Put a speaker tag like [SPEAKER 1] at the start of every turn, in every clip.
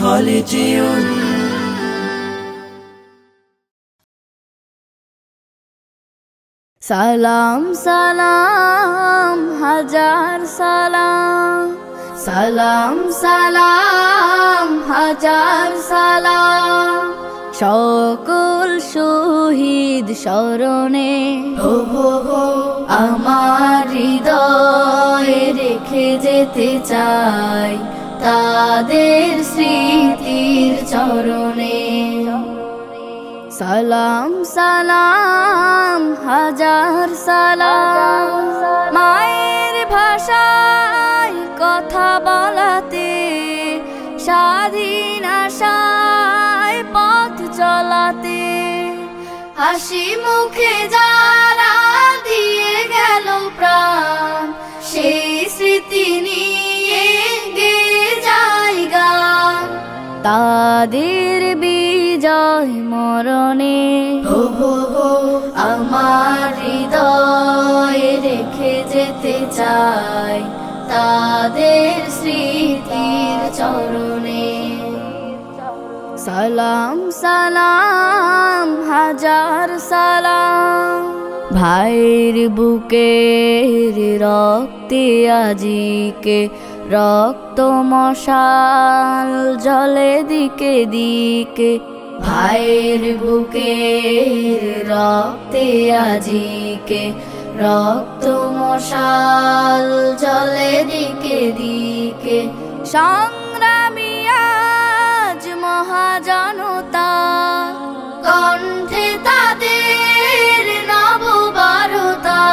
[SPEAKER 1] خالدون
[SPEAKER 2] সালাম সালাম হাজার সালাম, সালাম সালাম হাজার সালাম, সকল শহীদ স্মরণে আমার হৃদয়ে রেখে যেতে চাই তাদের স্মৃতির চরণে। সালাম সালাম হাজার সালাম, মায়ের ভাষায় কথা বলাতে, স্বাধীন আশায় পথ চলাতে, হাসি মুখে যারা দিয়ে গেল প্রাণ, সেই স্মৃতি নিয়ে গেয়ে যায় গান। তাদের বিজয় মরণে আমার হৃদয়ে রেখে যেতে চাই তাদের স্মৃতির চরণে। সালাম সালাম হাজার সালাম, ভাইয়ের বুকের রক্তে আজিকে রক্ত মশাল জলে দিকে দিকে, ভাইয়ের বুকের রক্তে আজিকে রক্ত মশাল জলে দিকে দিকে, সংগ্রামী আজ মহাজনতা, কণ্ঠে তাদের নববারতা,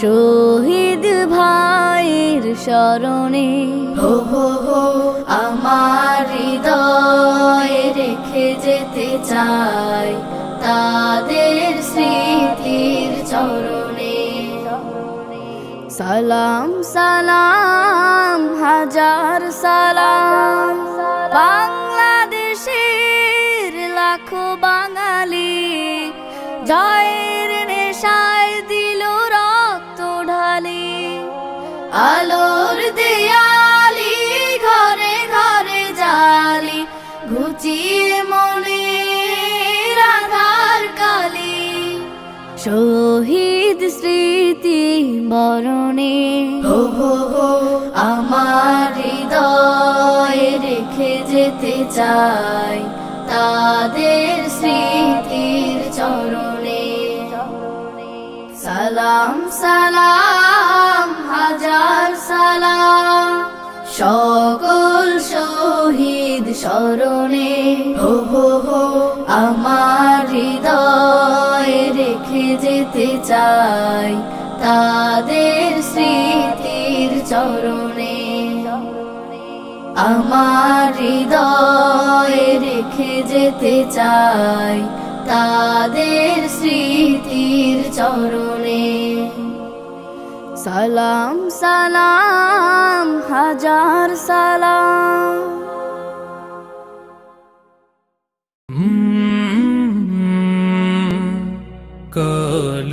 [SPEAKER 2] শহীদ ভাইয়ের স্মরণে আমার হৃদয়ে রেখে যেতে চাই তাদের স্মৃতির চরণে। সালাম সালাম হাজার সালাম, বাংলাদেশের লাখো বাঙালি জয়ের নেশায় দিল রক্ত ঢালি, আলোর দেয়ালি ঘরে ঘরে জালি, ঘুচিয়ে মনে রাধার কালি, শহীদ স্মৃতি বরণে আমার হৃদয়ে রেখে যেতে চাই তাদের স্মৃতির চরণে। সালাম সালাম হাজার সালাম, সকল শহীদ স্মরণে আমার হৃদয়ে রেখে যেতে চাই তাদের স্মৃতির চরণে। আমার হৃদয়ে রেখে যেতে চাই তাদের স্মৃতির চরণে। সালাম সালাম হাজার সালাম।
[SPEAKER 1] কাল